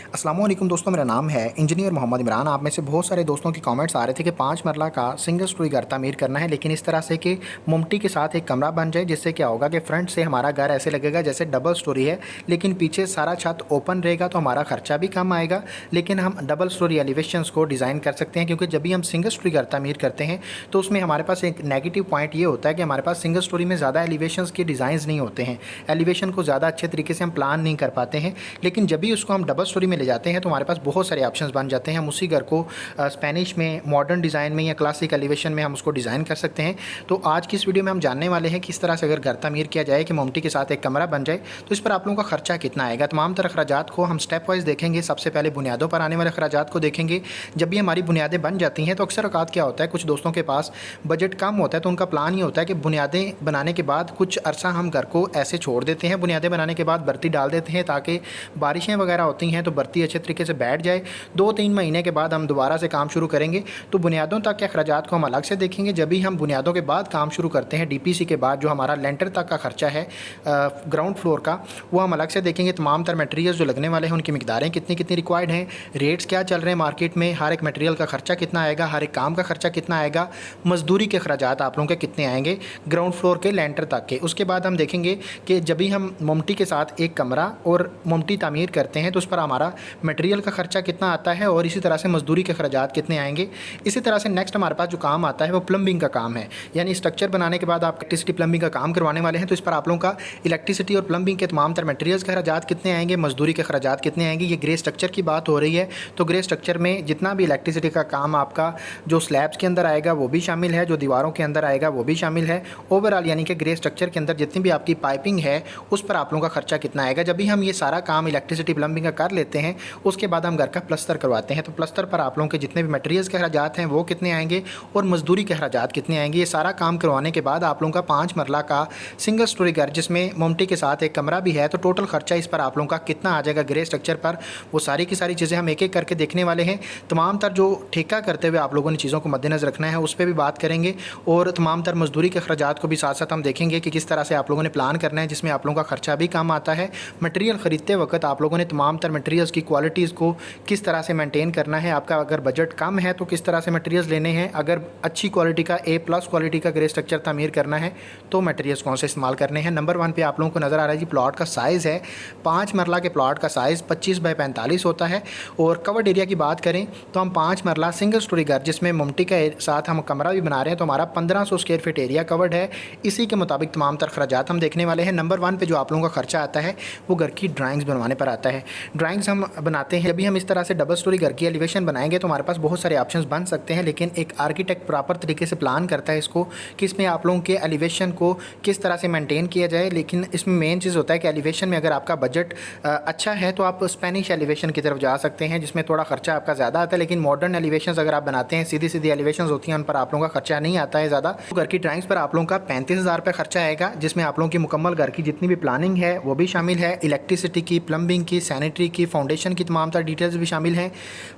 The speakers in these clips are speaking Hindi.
अस्सलामुअलैकुम दोस्तों, मेरा नाम है इंजीनियर मोहम्मद इमरान। आप में से बहुत सारे दोस्तों के कमेंट्स आ रहे थे कि 5 मरला का सिंगल स्टोरी घर तामीर करना है, लेकिन इस तरह से कि मुमटी के साथ एक कमरा बन जाए, जिससे क्या होगा कि फ्रंट से हमारा घर ऐसे लगेगा जैसे डबल स्टोरी है, लेकिन पीछे सारा छत ओपन रहेगा, तो हमारा खर्चा भी कम आएगा। लेकिन हम डबल स्टोरी एलिवेशंस को डिज़ाइन कर सकते हैं, क्योंकि जब भी हम सिंगल स्टोरी घर तामीर करते हैं तो उसमें हमारे पास एक नेगेटिव पॉइंट ये होता है कि हमारे पास सिंगल स्टोरी में ज़्यादा एलिवेशंस के डिज़ाइंस नहीं होते हैं, एलिवेशन को ज़्यादा अच्छे तरीके से हम प्लान नहीं कर पाते हैं। लेकिन जब भी उसको हम डबल स्टोरी में ले जाते हैं तो हमारे पास बहुत सारे ऑप्शंस बन जाते हैं। हम उसी घर को स्पेनिश में, मॉडर्न डिज़ाइन में या क्लासिक एलिवेशन में हम उसको डिज़ाइन कर सकते हैं। तो आज की इस वीडियो में हम जानने वाले हैं किस तरह से अगर घर तामीर किया जाए कि मोमटी के साथ एक कमरा बन जाए तो इस पर आप लोगों का खर्चा कितना आएगा। तमाम तरह अखराजात को हम स्टेप वाइज देखेंगे। सबसे पहले बुनियादों पर आने वाले अखराजात को देखेंगे। जब भी हमारी बुनियादें बन जाती हैं तो अक्सर औकात क्या होता है, कुछ दोस्तों के पास बजट कम होता है, तो उनका प्लान ये होता है कि बुनियादें बनाने के बाद कुछ अरसा हम घर को ऐसे छोड़ देते हैं। बुनियादें बनाने के बाद बर्ती डाल देते हैं ताकि बारिशें वगैरह होती हैं तो बर्ती अच्छे तरीके से बैठ जाए। 2-3 महीने के बाद हम दोबारा से काम शुरू करेंगे। तो बुनियादों तक के अखराजात को हम अलग से देखेंगे। जब भी हम बुनियादों के बाद काम शुरू करते हैं, डीपीसी के बाद जो हमारा लेंटर तक का खर्चा है ग्राउंड फ्लोर का, वो हम अलग से देखेंगे। तमाम तर मटेरियल्स जो लगने वाले हैं उनकी मिकदारें कितनी कितनी रिक्वायर्ड हैं, रेट्स क्या चल रहे हैं मार्केट में, हर एक मटेरियल का खर्चा कितना आएगा, हर एक काम का खर्चा कितना आएगा, मजदूरी के अखराजात आप लोगों के कितने आएंगे ग्राउंड फ्लोर के लेंटर तक के। उसके बाद हम देखेंगे कि जब भी हम मोमटी के साथ एक कमरा और मोमटी तामीर करते हैं तो उस पर हमारा मटेरियल का खर्चा कितना आता है और इसी तरह से मजदूरी के अखराजात कितने आएंगे। इसी तरह से नेक्स्ट हमारे पास जो काम आता है वो प्लम्बिंग का काम है, यानी स्ट्रक्चर बनाने के बाद आप इलेक्ट्रिसिटी प्लम्बिंग का काम करवाने वाले हैं, तो इस पर आप लोगों का इलेक्ट्रिसिटी और प्लम्बिंग के तमाम तर मटेरियल्स के अखराजात कितने आएंगे, मजदूरी के अखराजात कितने आएंगे। ये ग्रे स्ट्रक्चर की बात हो रही है, तो ग्रे स्ट्रक्चर में जितना भी इलेक्ट्रिसिटी का काम आपका जो स्लैब्स के अंदर आएगा वो भी शामिल है, जो दीवारों के अंदर आएगा वो भी शामिल है। ओवरऑल यानी कि ग्रे स्ट्रक्चर के अंदर जितनी भी आपकी पाइपिंग है उस पर आप लोगों का खर्चा कितना आएगा। जब भी हम ये सारा काम इलेक्ट्रिसिटी प्लम्बिंग का कर लेते हैं उसके बाद हम घर का प्लस्तर करवाते हैं, तो प्लस्तर पर आप लोगों के जितने भी मटेरियल्स के अखराजात हैं वो कितने आएंगे और मजदूरी के अखराजात कितने आएंगे। ये सारा काम करवाने के बाद आप लोगों का 5 मरला का सिंगल स्टोरी घर जिसमें मोमटी के साथ एक कमरा भी है, तो टोटल खर्चा इस पर आप लोगों का कितना आ जाएगा ग्रे स्ट्रक्चर पर, वो सारी की सारी चीज़ें हम एक एक करके देखने वाले हैं। तमाम तर जो ठेका करते हुए आप लोगों ने चीज़ों को मद्देनजर रखना है उस पर भी बात करेंगे, और तमाम तर मजदूरी के अखराजात को भी साथ साथ हम देखेंगे कि किस तरह से आप लोगों ने प्लान करना है, जिसमें आप लोगों का खर्चा भी कम आता है। मटेरियल ख़रीदते वक्त आप लोगों ने तमाम तर मटेरियल्स की क्वालिटीज़ को किस तरह से मेंटेन करना है। आपका अगर बजट कम है तो किस तरह से मटेरियल्स लेने हैं, अगर अच्छी क्वालिटी का A+ क्वालिटी का ग्रे स्ट्रक्चर तामीर करना है तो मटेरियल्स कौन से इस्तेमाल करने हैं। नंबर 1 पे आप लोगों को नज़र आ रहा है जी प्लॉट का साइज़ है। 5 मरला के प्लॉट का साइज़ 25 बाई 45 होता है। और कवर्ड एरिया की बात करें तो हम 5 मरला सिंगल स्टोरी घर जिसमें मोमटी के साथ हम कमरा भी बना रहे हैं तो हमारा 1500 स्क्वायर फीट एरिया कवर्ड है। इसी के मुताबिक तमाम तर खर्चात हम देखने वाले हैं। नंबर 1 पे जो आप लोगों का खर्चा आता है वो घर की ड्राइंग्स बनवाने पर आता है। ड्राइंग्स हम बनाते हैं, जब भी हम इस तरह से डबल स्टोरी घर की एलिवेशन बनाएंगे तो हमारे पास बहुत सारे ऑप्शंस बन सकते हैं, लेकिन एक आर्किटेक्ट प्रॉपर तरीके से प्लान करता है इसको कि इसमें आप लोगों के एलिवेशन को किस तरह से मेंटेन किया जाए। लेकिन इसमें मेन चीज़ होता है कि एलिवेशन में अगर आपका बजट अच्छा है तो आप स्पेनिश एलिवेशन की तरफ जा सकते हैं, जिसमें थोड़ा खर्चा आपका ज़्यादा आता है। लेकिन मॉडर्न एलिवेशन अगर आप बनाते हैं, सीधी सीधी एलिवेशन होती हैं, उन पर आप लोगों का खर्चा नहीं आता है ज़्यादा। तो घर की ड्राइंग्स पर आप लोगों का 35,000 रुपये खर्चा आएगा, जिसमें आप लोगों की मुकम्मल घर की जितनी भी प्लानिंग है वो भी शामिल है, इलेक्ट्रिसिटी की, प्लम्बिंग की, सैनिटरी की, फाउंडेशन की तमाम तर डिटेल्स भी शामिल हैं,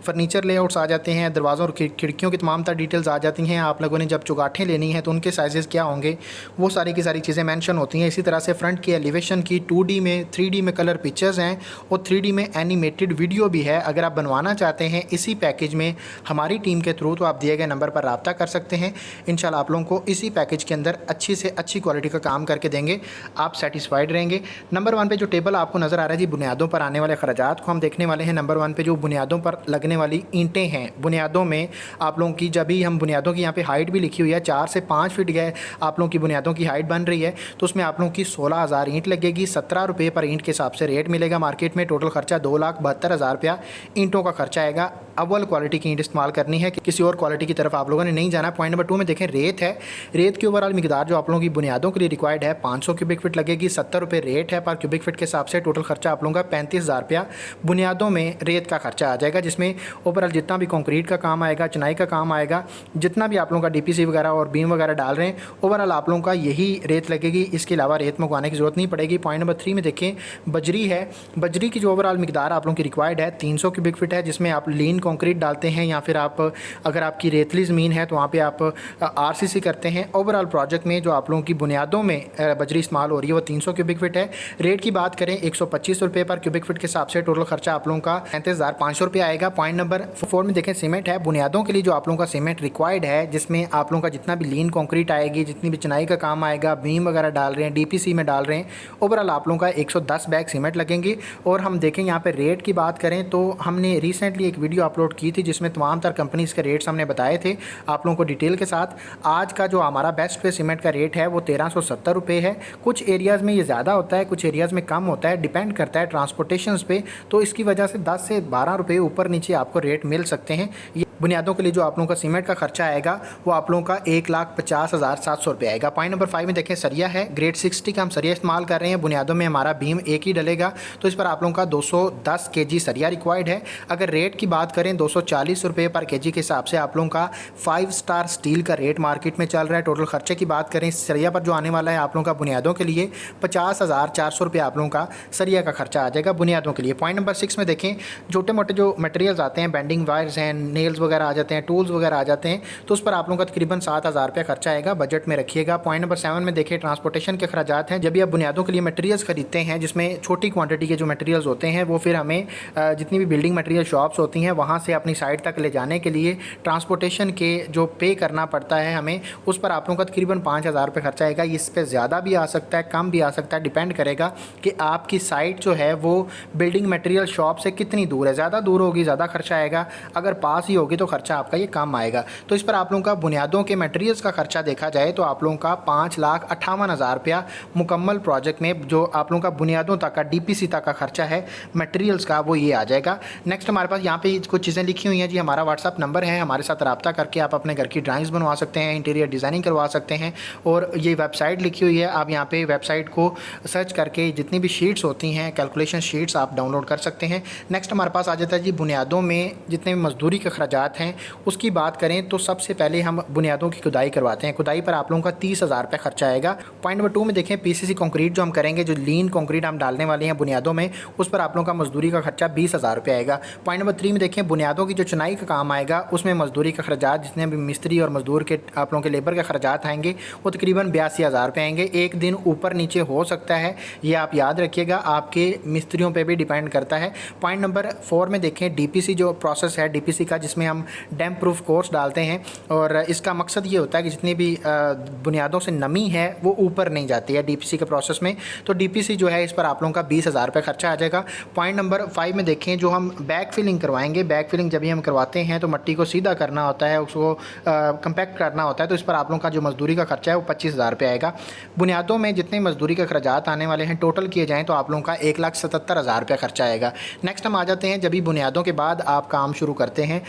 फर्नीचर लेआउट्स आ जाते हैं, दरवाज़ों और खिड़कियों की तमाम तर डिटेल्स आ जाती हैं। आप लोगों ने जब चौगाठें लेनी है तो उनके साइजेस क्या होंगे वो सारी की सारी चीज़ें मेंशन होती हैं। इसी तरह से फ्रंट की एलिवेशन की 2D में, 3D में कलर पिक्चर्स हैं और 3D में एनिमेटेड वीडियो भी है। अगर आप बनवाना चाहते हैं इसी पैकेज में हमारी टीम के थ्रू तो आप दिए गए नंबर पर रब्ता कर सकते हैं। इंशाल्लाह आप लोगों को इसी पैकेज के अंदर अच्छी से अच्छी क्वालिटी का काम करके देंगे, आप सेटिस्फाइड रहेंगे। नंबर 1 पे जो टेबल आपको नज़र आ रहा है जी, बुनियादों पर आने वाले खर्चात को हम देखने वाले हैं। नंबर 1 पे जो बुनियादों पर लगने वाली ईंटें हैं, बुनियादों में आप लोगों की, जब भी हम बुनियादों की यहाँ पे हाइट भी लिखी हुई है 4 से 5 फीट गए आप लोगों की बुनियादों की हाइट बन रही है, तो उसमें आप लोगों की 16,000 ईंट लगेगी। 17 रुपये पर ईंट के हिसाब से रेट मिलेगा मार्केट में। टोटल खर्चा 2,72,000 रुपया ईंटों का खर्चा आएगा। अव्वल क्वालिटी की ईंट इस्तेमाल करनी है, किसी और क्वालिटी की तरफ आप लोगों ने नहीं जाना। पॉइंट नंबर 2 में देखें रेत है। रेत की ओवरऑल मिकदार जो आप लोगों की बुनियादों के लिए रिक्वायर्ड है 500 क्यूबिक फीट लगेगी। 70 रुपये रेट है पर क्यूबिक फीट के हिसाब से। टोटल खर्चा आप लोगों का 35,000 रुपया बुनियादों में रेत का खर्चा आ जाएगा, जिसमें ओवरऑल जितना भी कंक्रीट का काम आएगा, चिनाई का काम आएगा, जितना भी आप लोगों का डीपीसी वगैरह और बीम वगैरह डाल रहे हैं, ओवरऑल आप लोगों का यही रेत लगेगी। इसके अलावा रेत मंगवाने की ज़रूरत नहीं पड़ेगी। पॉइंट नंबर 3 में देखें बजरी है। बजरी की जो ओवरऑल मिकदार आप लोगों की रिक्वायर्ड है 300 क्यूबिक फीट है, जिसमें आप लीन कंक्रीट डालते हैं या फिर आप अगर आपकी रेतली ज़मीन है तो वहाँ पे आप आरसीसी करते हैं। ओवरऑल प्रोजेक्ट में जो आप लोगों की बुनियादों में बजरी इस्तेमाल हो रही है वो 300 क्यूबिक फीट है। रेट की बात करें 125 रुपये पर क्यूबिक फीट के हिसाब से टोटल खर्चा आप लोगों का 35,500 रुपये आएगा। पॉइंट नंबर 4 में देखें सीमेंट है। बुनियादों के लिए जो आप लोगों का सीमेंट रिक्वायर्ड है, जिसमें आप लोगों का जितना भी लीन कंक्रीट आएगी, जितनी भी चिनाई का काम आएगा, बीम वगैरह डाल रहे हैं, डीपीसी में डाल रहे हैं, ओवरऑल आप लोगों का 110 बैग सीमेंट लगेंगे। और हम देखें यहाँ पे रेट की बात करें तो हमने रिसेंटली एक वीडियो अपलोड की थी जिसमें तमाम तर कंपनीज़ के रेट्स हमने बताए थे आप लोगों को डिटेल के साथ। आज का जो हमारा बेस्ट पे सीमेंट का रेट है वो 1370 रुपये है। कुछ एरियाज़ में ये ज़्यादा होता है, कुछ एरियाज़ में कम होता है, डिपेंड करता है ट्रांसपोर्टेशन पे। तो इसकी वजह से 10 से 12 रुपये ऊपर नीचे आपको रेट मिल सकते हैं। ये बुनियादों के लिए जो आप लोगों का सीमेंट का खर्चा आएगा वो आप लोगों का 1,50,700 रुपये आएगा। पॉइंट नंबर 5 में देखें सरिया है। ग्रेड 60 का हम सरिया इस्तेमाल कर रहे हैं। बुनियादों में हमारा बीम एक ही डलेगा, तो इस पर आप लोगों का 210 kg सरिया रिक्वायर्ड है। अगर रेट की बात करें 240 रुपये पर kg के हिसाब से आप लोगों का 5 स्टार स्टील का रेट मार्केट में चल रहा है। टोटल खर्चे की बात करें सरिया पर जो आने वाला है आप लोगों का बुनियादों के लिए 50,400 रुपये आप लोगों का सरिया का खर्चा आ जाएगा बुनियादों के लिए। पॉइंट नंबर 6 में देखें छोटे मोटे जो मटेरियल्स आते हैं, बेंडिंग वायर्स हैं, नेल्स वगैरह आ जाते हैं, टूल्स वगैरह आ जाते हैं, तो उस पर आप लोगों का तकरीबन 7,000 रुपये खर्चा आएगा। बजट में रखिएगा। पॉइंट नंबर 7 में देखिए ट्रांसपोर्टेशन के खर्चात हैं। जब भी आप बुनियादों के लिए मटेरियल्स खरीदते हैं जिसमें छोटी क्वांटिटी के जो मटेरियल्स होते हैं वो फिर हमें जितनी भी बिल्डिंग मटेरियल शॉप्स होती हैं वहाँ से अपनी साइट तक ले जाने के लिए ट्रांसपोर्टेशन के जो पे करना पड़ता है हमें, उस पर आप लोगों का तकरीबन 5,000 रुपये खर्चा आएगा। इस पर ज़्यादा भी आ सकता है, कम भी आ सकता है, डिपेंड करेगा कि आपकी साइट जो है वो बिल्डिंग मटेरियल शॉप से कितनी दूर है। ज़्यादा दूर होगी ज़्यादा खर्चा आएगा, अगर पास ही होगी तो खर्चा आपका ये कम आएगा। तो इस पर आप लोगों का बुनियादों के मटेरियल्स का खर्चा देखा जाए तो आप लोगों का 5,58,000 रुपया मुकम्मल प्रोजेक्ट में जो आप लोगों का बुनियादों तक का डीपीसी तक का खर्चा है मटेरियल्स का वो ये आ जाएगा। नेक्स्ट हमारे पास यहाँ पे कुछ चीज़ें लिखी हुई हैं जी। हमारा व्हाट्सअप नंबर है, हमारे साथ रब्ता करके आप अपने घर की ड्राइंग्स बनवा सकते हैं, इंटीरियर डिज़ाइनिंग करवा सकते हैं। और ये वेबसाइट लिखी हुई है, आप यहाँ पे वेबसाइट को सर्च करके जितनी भी शीट्स होती हैं, कैलकुलेशन शीट्स आप डाउनलोड कर सकते हैं। नेक्स्ट हमारे पास आ जाता है जी बुनियादों में जितने भी मजदूरी के खर्चात हैं उसकी बात करें तो सबसे पहले हम बुनियादों की खुदाई करवाते हैं। खुदाई पर आप लोगों का 30,000 रुपये खर्चा आएगा। पॉइंट नंबर 2 में देखें पीसीसी कंक्रीट जो हम करेंगे, जो लीन कंक्रीट हम डालने वाले हैं बुनियादों में, उस पर आप लोगों का मजदूरी का खर्चा 20,000 रुपये आएगा। पॉइंट नंबर 3 में देखें बुनियादों की जो चुनाई का काम आएगा उसमें मजदूरी का खर्चा, जितने भी मिस्त्री और मजदूर के आप लोगों के लेबर के खर्चात आएंगे वो तकरीबन 82,000 रुपये आएंगे। एक दिन ऊपर नीचे हो सकता है, ये आप याद रखिएगा, आपके मिस्त्रियों पर भी डिपेंड करता है। पॉइंट नंबर 4 में देखें डीपीसी जो प्रोसेस है डीपीसी का, जिसमें हम डैम प्रूफ कोर्स डालते हैं और इसका मकसद ये होता है कि जितनी भी बुनियादों से नमी है वो ऊपर नहीं जाती है डीपीसी के प्रोसेस में। तो डीपीसी जो है इस पर आप लोगों का 20,000 रुपये खर्चा आ जाएगा। पॉइंट नंबर 5 में देखें जो हम बैक फिलिंग करवाएंगे, बैक फिलिंग जब भी हम करवाते हैं तो मिट्टी को सीधा करना होता है, उसको कंपैक्ट करना होता है, तो इस पर आप लोगों का जो मजदूरी का खर्चा है वो 25,000 रुपये आएगा। बुनियादों में जितने मजदूरी के खर्चात आने वाले हैं टोटल किए जाएँ तो आप लोगों का 1,77,000 रुपये खर्चा आएगा। नेक्स्ट हम आ जाते हैं जब भी बुनियादों के बाद आप काम शुरू करते हैं,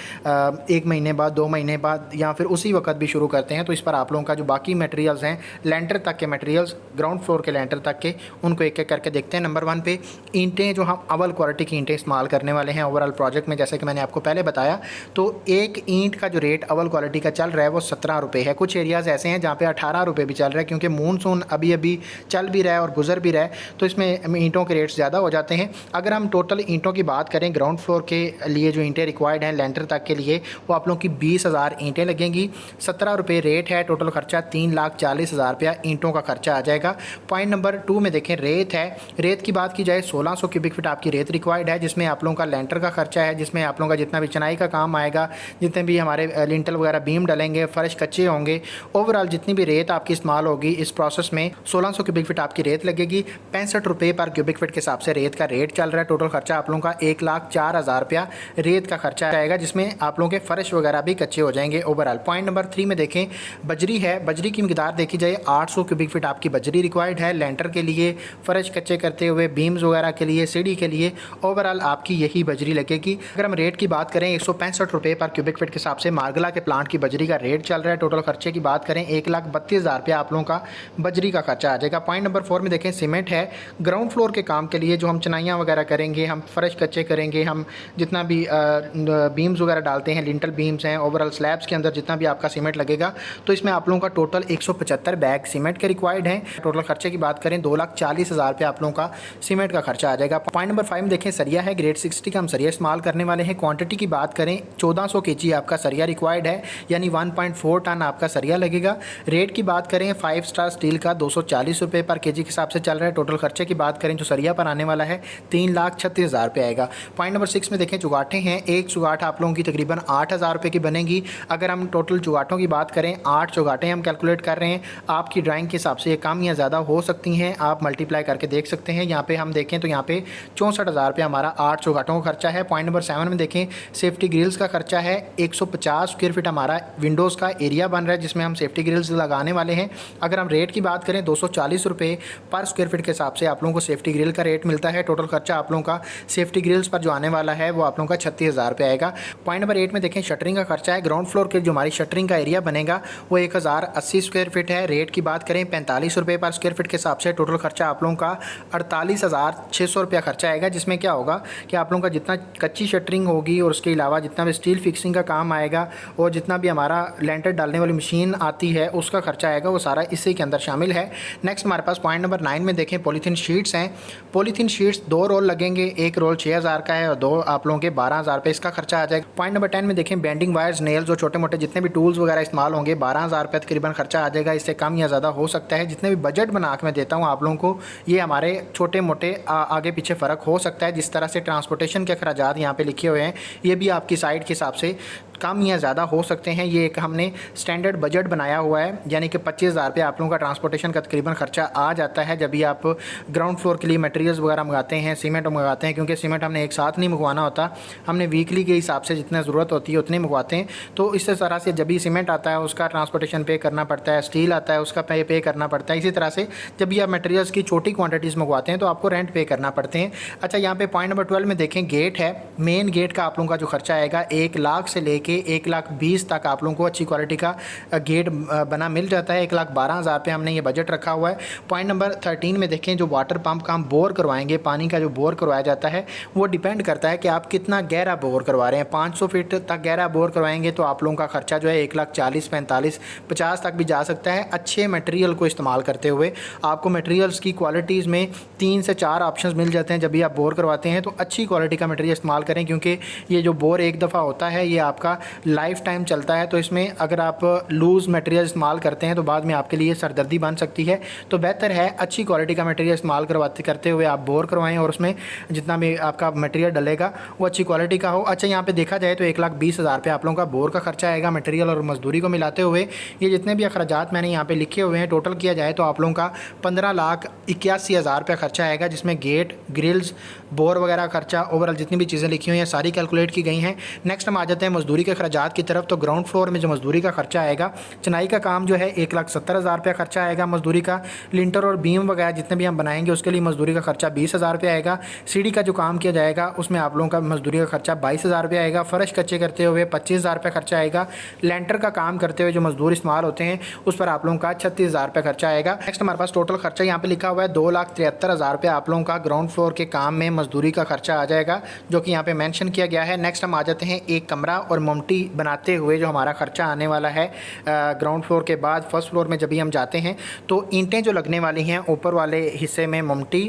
1 महीने बाद, 2 महीने बाद या फिर उसी वक्त भी शुरू करते हैं, तो इस पर आप लोगों का जो बाकी मटेरियल्स हैं, लेंटर तक के मटेरियल्स, ग्राउंड फ्लोर के लेंटर तक के, उनको एक एक करके देखते हैं। नंबर 1 पे ईंटें जो हम अव्वल क्वालिटी की ईंटें इस्तेमाल करने वाले हैं ओवरऑल प्रोजेक्ट में, जैसे कि मैंने आपको पहले बताया, तो एक ईंट का जो रेट अव्वल क्वालिटी का चल रहा है वो 17 रुपये है। कुछ एरियाज़ ऐसे हैं जहाँ पे 18 रुपये भी चल रहा है, क्योंकि मानसून अभी अभी चल भी रहा है और गुजर भी रहा है, तो इसमें ईंटों के रेट्स ज़्यादा हो जाते हैं। अगर हम टोटल ईंटों की बात करें ग्राउंड फ्लोर के लिए जो ईंटें रिक्वायर्ड हैं लेंटर तक के लिए, वो आप लोगों की 20,000 ईंटें लगेंगी। 17 रुपये रेट है, टोटल खर्चा 3,40,000 रुपया ईंटों का खर्चा आ जाएगा। पॉइंट नंबर 2 में देखें रेत है। रेत की बात की जाए 1600 क्यूबिक फीट आपकी रेत रिक्वायर्ड है, जिसमें आप लोगों का लेंटर का खर्चा है, जिसमें आप लोगों का जितना भी चिनाई का काम आएगा, जितने भी हमारे लिंटल वगैरह बीम डलेंगे, फर्श कच्चे होंगे, ओवरऑल जितनी भी रेत आपकी इस्तेमाल होगी इस प्रोसेस में 1600 क्यूबिक फीट आपकी रेत लगेगी। 65 रुपये पर क्यूबिक फीट के हिसाब से रेत का रेट चल रहा है। टोटल खर्चा आप लोगों का 1,04,000 रुपया रेत का खर्चा आएगा, जिसमें आप लोगों के फर्श वगैरह भी कच्चे हो जाएंगे ओवरऑल। पॉइंट नंबर 3 में देखें बजरी है। बजरी की मिकदार देखी जाए 800 क्यूबिक फीट आपकी बजरी रिक्वायर्ड है लेंटर के लिए, फर्श कच्चे करते हुए, बीम्स वगैरह के लिए, सीढ़ी के लिए, ओवरऑल आपकी यही बजरी लगेगी। अगर हम रेट की बात करें 165 रुपये पर क्यूबिक फीट के हिसाब से मार्गला के प्लांट की बजरी का रेट चल रहा है। टोटल खर्चे की बात करें 1,32,000 रुपया आप लोगों का बजरी का खर्चा आ जाएगा। पॉइंट नंबर 4 में देखें सीमेंट है। ग्राउंड फ्लोर के काम के लिए जो हम चिनाइयाँ वगैरह करेंगे, हम फर्श कच्चे करेंगे, हम जितना भी बीम्स वगैरह डालते डालते हैं, लिंटल बीम्स हैं, ओवरऑल स्लैब्स के अंदर जितना भी आपका सीमेंट लगेगा, तो इसमें आप लोगों का टोटल 175 बैग सीमेंट के रिक्वायर्ड हैं। टोटल खर्चे की बात करें 2,40,000 रुपये आप लोगों का सीमेंट का खर्चा आ जाएगा। पॉइंट नंबर 5 में देखें सरिया है, ग्रेड 60 का हम सरिया इस्तेमाल करने वाले हैं। क्वांटिटी की बात करें 1400 kg आपका सरिया रिक्वायर्ड है, यानी 1.4 टन आपका सरिया लगेगा। रेट की बात करें 5 स्टार स्टील का 240 रुपये पर केजी के हिसाब से चल रहा है। टोटल खर्चे की बात करें जो सरिया पर आने वाला है 3,36,000 रुपये आएगा। पॉइंट नंबर 6 में देखें चुगाटें हैं, एक चुगाट आप लोगों की तकरीबन 8,000 रुपये की बनेगी। अगर हम टोटल चुगाटों की बात करें 8 चुगाटें हम कैलकुलेट कर रहे हैं, आपकी ड्राइंग के हिसाब से ये कम या ज़्यादा हो सकती हैं, आप मल्टीप्लाई करके देख सकते हैं। यहाँ पे हम देखें तो यहाँ पे 64,000 रुपये हमारा 8 चौगाटों का खर्चा है। पॉइंट नंबर 7 में देखें सेफ्टी ग्रिल्स का खर्चा है 150 स्क्वायर फीट हमारा विंडोज़ का एरिया बन रहा है जिसमें हम सेफ्टी ग्रिल्स लगाने वाले हैं। अगर हम रेट की बात करें 240 रुपये पर स्क्वायर फीट के हिसाब से आप लोगों को सेफ्टी ग्रिल का रेट मिलता है। टोटल खर्चा आप लोगों का सेफ्टी ग्रिल्स पर जो आने वाला है वो आप लोगों का 36,000 रुपये आएगा। पॉइंट नंबर 8 में देखें शटरिंग का खर्चा है। ग्राउंड फ्लोर के जो हमारी शटरिंग का एरिया बनेगा वो 1080 स्क्वायर फीट है। रेट की बात करें 45 रुपये पर स्क्वायर फीट के हिसाब से टोटल खर्चा आप लोगों का 48,600 रुपया खर्चा आएगा, जिसमें क्या होगा कि आप लोगों का जितना कच्ची शटरिंग होगी और उसके अलावा जितना भी स्टील फिक्सिंग का काम आएगा और जितना भी हमारा लेंटर डालने वाली मशीन आती है उसका खर्चा आएगा, वो सारा इसी के अंदर शामिल है। नेक्स्ट हमारे पास पॉइंट नंबर 9 में देखें पॉलीथीन शीट्स हैं। पॉलीथीन शीट्स 2 रोल लगेंगे, एक रोल 6,000 का है और 2 आप लोगों के 12,000 रुपये इसका खर्चा आ जाएगा। पॉइंट नंबर 10 में देखें बेंडिंग वायर्स, नेल्स और छोटे मोटे जितने भी टूल्स वगैरह इस्तेमाल होंगे 12,000 रुपये तकरीबन खर्चा आ जाएगा। इससे कम या ज़्यादा हो सकता है। जितने भी बजट बना के मैं देता हूँ आप लोगों को, ये हमारे छोटे मोटे आगे पीछे फ़र्क हो सकता है। जिस तरह से ट्रांसपोर्टेशन के अखराजात यहाँ पे लिखे हुए हैं ये भी आपकी साइड के हिसाब से कम या ज़्यादा हो सकते हैं। ये एक हमने स्टैंडर्ड बजट बनाया हुआ है, यानी कि 25,000 रुपये आप लोगों का ट्रांसपोर्टेशन का तकरीबन खर्चा आ जाता है जब भी आप ग्राउंड फ्लोर के लिए मटेरियल्स वगैरह मंगाते हैं, सीमेंट मंगाते हैं, क्योंकि सीमेंट हमने एक साथ नहीं मंगवाना होता, हमने वीकली के हिसाब से जितना ज़रूरत होती है उतने मंगवाते हैं। तो इस तरह से जब भी सीमेंट आता है उसका ट्रांसपोर्टेशन पे करना पड़ता है, स्टील आता है उसका पे करना पड़ता है। इसी तरह से जब भी आप मटेरियल्स की छोटी क्वांटिटीज़ मंगवाते हैं तो आपको रेंट पे करना पड़ते हैं। अच्छा, यहाँ पे पॉइंट नंबर 12 में देखें गेट है। मेन गेट का आप लोगों का जो खर्चा आएगा 1 लाख से लेके 1,20,000 तक आप लोगों को अच्छी क्वालिटी का गेट बना मिल जाता है। 1,12,000 रुपये हमने ये बजट रखा हुआ है। पॉइंट नंबर 13 में देखें जो वाटर पंप का हम बोर करवाएंगे, पानी का जो बोर करवाया जाता है वो डिपेंड करता है कि आप कितना गहरा बोर करवा रहे हैं। 500 फीट तक गहरा बोर करवाएंगे तो आप लोगों का खर्चा जो है 1,40,000, 45,000, 50 तक भी जा सकता है। अच्छे मटेरियल को इस्तेमाल करते हुए आपको मटेरियल्स की क्वालिटीज़ में 3 से 4 ऑप्शंस मिल जाते हैं। जब भी आप बोर करवाते हैं तो अच्छी क्वालिटी का मटेरियल इस्तेमाल करें, क्योंकि ये जो बोर एक दफ़ा होता है ये आपका लाइफ टाइम चलता है। तो इसमें अगर आप लूज़ मटेरियल इस्तेमाल करते हैं तो बाद में आपके लिए सरदर्दी बन सकती है। तो बेहतर है अच्छी क्वालिटी का मटेरियल इस्तेमाल करते हुए आप बोर करवाएं और उसमें जितना भी आपका मटेरियल डलेगा वो अच्छी क्वालिटी का हो। अच्छा, यहाँ पे देखा जाए तो 1,20,000 रुपये आप लोगों का बोर का खर्चा आएगा। मटेरियल और मजदूरी को मिलाते हुए ये जितने भी अखराजात मैंने यहाँ पे लिखे हुए हैं टोटल किया जाए तो आप लोगों का 15,81,000 रुपये खर्चा आएगा, जिसमें गेट, ग्रिल्स, बोर वगैरह खर्चा, ओवरऑल जितनी भी चीज़ें लिखी हुई हैं सारी कैलकुलेट की गई हैं। नेक्स्ट हम आ जाते हैं मजदूरी के अखराजात की तरफ। तो ग्राउंड फ्लोर में जो मजदूरी का खर्चा आएगा, चनाई का काम जो है 1,70,000 रुपये खर्चा आएगा मजदूरी का। लिंटर और बीम वगैरह जितने भी हम बनाएंगे उसके लिए मजदूरी का खर्चा 20,000 रुपये आएगा। सीढ़ी का जो काम किया जाएगा उसमें आप लोगों का मजदूरी का खर्चा 22,000 रुपये आएगा। फर्श कच्चे करते हुए 25,000 रुपये खर्चा आएगा। लेंटर का काम करते हुए जो मजदूर इस्तेमाल होते हैं उस पर आप लोगों का 36,000 रुपये खर्चा आएगा। नेक्स्ट हमारे पास टोटल खर्चा यहाँ पे लिखा हुआ है 2,73,000 रुपये आप लोगों का ग्राउंड फ्लोर के काम में मजदूरी का खर्चा आ जाएगा, जो कि यहाँ पे मेंशन किया गया है। नेक्स्ट हम आ जाते हैं एक कमरा और मोमटी बनाते हुए जो हमारा खर्चा आने वाला है ग्राउंड फ्लोर के बाद। फर्स्ट फ्लोर में जब भी हम जाते हैं तो ईंटें जो लगने वाली हैं ऊपर वाले हिस्से में मोमटी,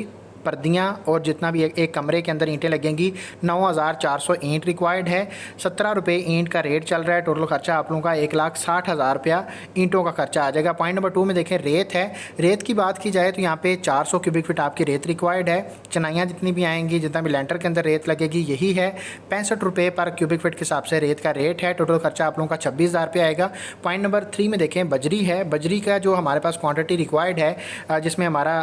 पर्दियाँ और जितना भी एक कमरे के अंदर ईंटें लगेंगी 9,400 ईंट रिक्वायर्ड है। 17 रुपये ईंट का रेट चल रहा है। टोटल खर्चा आप लोगों का 1,60,000 रुपया ईंटों का खर्चा आ जाएगा। पॉइंट नंबर 2 में देखें रेत है। रेत की बात की जाए तो यहाँ पे 400 क्यूबिक फीट आपकी रेत रिक्वायर्ड है। चनाइयाँ जितनी भी आएंगी, जितना भी लेंटर के अंदर रेत लगेगी यही है। 65 रुपये पर क्यूबिक फीट के हिसाब से रेत का रेट है। टोटल खर्चा आप लोगों का 26,000 रुपये आएगा। पॉइंट नंबर 3 में देखें बजरी है। बजरी का जो हमारे पास क्वान्टिटी रिक्वायर्ड है जिसमें हमारा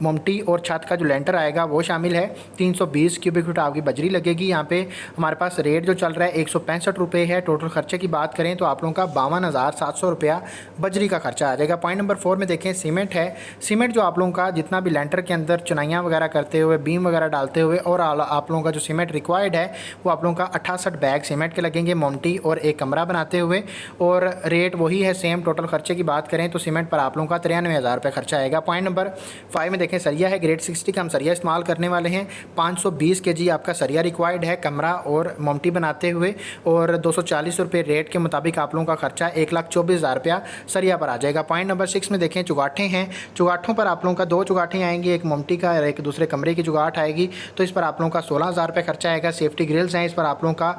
मोमटी और छत का जो लेंटर आएगा वो शामिल है। 320 क्यूबिक फीट आपकी बजरी लगेगी। यहाँ पे हमारे पास रेट जो चल रहा है 165 रुपये है। टोटल खर्चे की बात करें तो आप लोगों का 52,700 रुपया बजरी का खर्चा आ जाएगा। पॉइंट नंबर 4 में देखें सीमेंट है। सीमेंट जो आप लोगों का जितना भी लेंटर के अंदर चुनाइयाँ वगैरह करते हुए, बीम वगैरह डालते हुए और आप लोगों का जो सीमेंट रिक्वायर्ड है वो आप लोगों का 68 बैग सीमेंट के लगेंगे मोमटी और एक कमरा बनाते हुए, और रेट वही है सेम। टोटल खर्चे की बात करें तो सीमेंट पर आप लोगों का 93,000 रुपये खर्चा आएगा। पॉइंट नंबर 5 में देखें सरिया है। ग्रेड 660 का हम सरिया इस्तेमाल करने वाले हैं। 520 केजी आपका सरिया रिक्वायर्ड है कमरा और मोमटी बनाते हुए, और 240 रुपये रेट के मुताबिक आप लोगों का खर्चा 1,24,000 रुपया सरिया पर आ जाएगा। पॉइंट नंबर 6 में देखें चुगाठें हैं। चुगाठों पर आप लोगों का 2 चुगाठें आएंगी, एक मोमटी का और एक दूसरे कमरे की चुगाठ आएगी, तो इस पर आप लोगों का 16,000 रुपये खर्चा आएगा। सेफ्टी ग्रिल्स हैं, इस पर आप लोगों का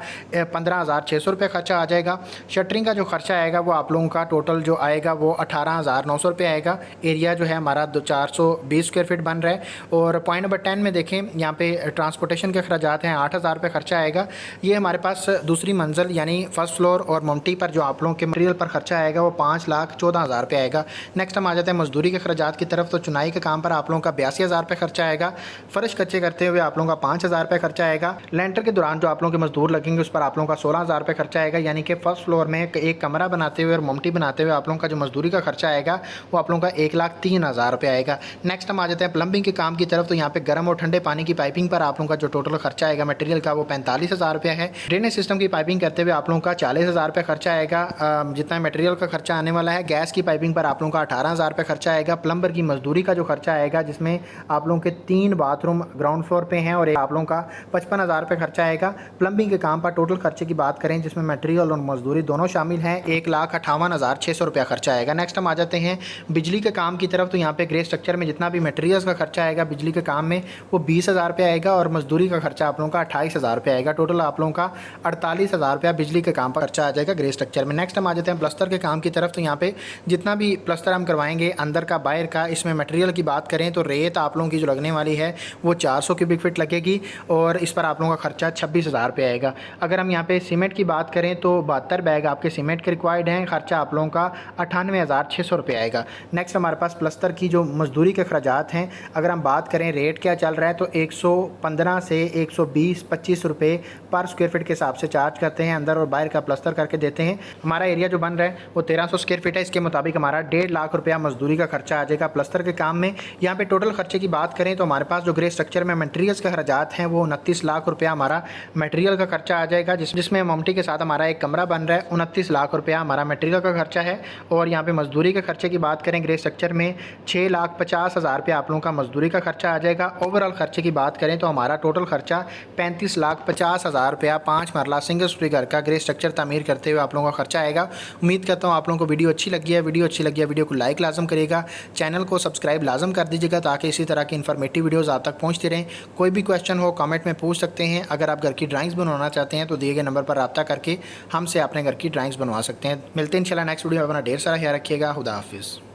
15,600 रुपये खर्चा आ जाएगा। शटरिंग का जो खर्चा आएगा वो आप लोगों का टोटल जो आएगा वो 18,900 रुपये आएगा। एरिया जो है हमारा 420 स्क्वायर फीट बन रहा है। और पॉइंट नंबर 10 में देखें, यहाँ पे ट्रांसपोर्टेशन के खर्चात हैं, 8,000 रुपये खर्चा आएगा। ये हमारे पास दूसरी मंजिल यानी फर्स्ट फ्लोर और मोमटी पर जो आप लोगों के मटेरियल पर खर्चा आएगा वो 5,14,000 रुपये आएगा। नेक्स्ट हम आ जाते हैं मजदूरी के खर्चात की तरफ। तो चुनाई के काम पर आप लोगों का 82,000 रुपये खर्चा आएगा। फर्श कच्चे करते हुए आप लोगों का 5,000 रुपये खर्चा आएगा। लेंटर के दौरान जो आप लोगों के मजदूर लगेंगे उस पर आप लोगों का 16,000 रुपये खर्चा आएगा। यानी कि फर्स्ट फ्लोर में एक कमरा बनाते हुए और मोमटी बनाते हुए आप लोगों का जो मजदूरी का खर्चा आएगा वो आप लोगों का 1,03,000 रुपये आएगा। नेक्स्ट हम आ जाते हैं प्लम्बिंग के काम की तरफ। तो यहाँ पे गर्म और ठंडे पानी की पाइपिंग पर आप लोगों का जो टोटल खर्चा आएगा मटेरियल का वो 45,000 रुपये है। ड्रेनेज सिस्टम की पाइपिंग करते हुए आप लोगों का 40,000 रुपये खर्चा आएगा, जितना मटेरियल का खर्चा आने वाला है। गैस की पाइपिंग पर आप लोगों का 18,000 रुपये खर्चा आएगा। प्लम्बर की मजदूरी का जो खर्चा आएगा, जिसमें आप लोगों के 3 बाथरूम ग्राउंड फ्लोर पे हैं और आप लोगों का 55,000 रुपये खर्चा आएगा। प्लम्बिंग के काम पर टोटल खर्चे की बात करें जिसमें मटेरियल और मजदूरी दोनों शामिल हैं, 1,58,600 रुपया खर्चा आएगा। नेक्स्ट हम आ जाते हैं बिजली के काम की तरफ। तो यहाँ पे ग्रे स्ट्रक्चर में जितना भी मटेरियल्स का खर्चा आएगा बिजली के काम में वो 20,000 रुपये आएगा, और मजदूरी का खर्चा आप लोगों का 28,000 रुपये आएगा। टोटल आप लोगों का 48,000 रुपया बिजली के काम पर खर्चा आ जाएगा ग्रे स्ट्रक्चर में। नेक्स्ट हम आ जाते हैं प्लस्तर के काम की तरफ। तो यहाँ पे जितना भी प्लस्तर हम करवाएंगे अंदर का बाहर का, इसमें मटेरियल की बात करें तो रेत आप लोगों की जो लगने वाली है वो 400 क्यूबिक फीट लगेगी, और इस पर आप लोगों का खर्चा 26,000 रुपये आएगा। अगर हम यहाँ पे सीमेंट की बात करें तो 72 बैग आपके सीमेंट के रिक्वायर्ड हैं, खर्चा आप लोगों का 98,600 रुपये आएगा। नेक्स्ट हमारे पास प्लस्तर की जो मजदूरी के खर्चात हैं, अगर हम बात करें रेट क्या चल रहा है तो 115 से 120-25 रुपये पर स्क्वायर फीट के हिसाब से चार्ज करते हैं। अंदर और बाहर का प्लस्तर करके देते हैं। हमारा एरिया जो बन रहा है वो 1300 स्क्वायर फीट है। इसके मुताबिक हमारा 1.5 लाख रुपया मजदूरी का खर्चा आ जाएगा प्लस्तर के काम में। यहाँ पे टोटल खर्चे की बात करें तो हमारे पास जो ग्रे स्ट्रक्चर में मटेरियल्स के खर्चात हैं वो 29 लाख रुपया हमारा मटेरियल का खर्चा आ जाएगा, जिसमें मोमटी के साथ हमारा एक कमरा बन रहा है। 29 लाख रुपया हमारा मटेरियल का खर्चा है। और यहाँ पे मजदूरी के खर्चे की बात करें ग्रे स्ट्रक्चर में 6,50,000 रुपया आप लोगों का मजदूरी का खर्चा आ जाएगा। ओवरऑल खर्चे की बात करें तो हमारा टोटल खर्चा 35,50,000 रुपया 5 मरला सिंगल स्टोरी घर का ग्रे स्ट्रक्चर तामीर करते हुए आप लोगों का खर्चा आएगा। उम्मीद करता हूँ आप लोगों को वीडियो अच्छी लगी है। वीडियो को लाइक लाजम करिएगा, चैनल को सब्सक्राइब लाजम कर दीजिएगा ताकि इसी तरह की इन्फॉर्मेटिव वीडियोज़ आप तक पहुँचती रहें। कोई भी क्वेश्चन हो कमेंट में पूछ सकते हैं। अगर आप घर की ड्राइंग्स बनवाना चाहते हैं तो दिए गए नंबर पर रब्ता करके हमसे अपने घर की ड्राइंग्स बनवा सकते हैं। मिलते हैं इंशाल्लाह नेक्स्ट वीडियो में। अपना ढेर सारा ख्याल रखिएगा। खुदा हाफिज़।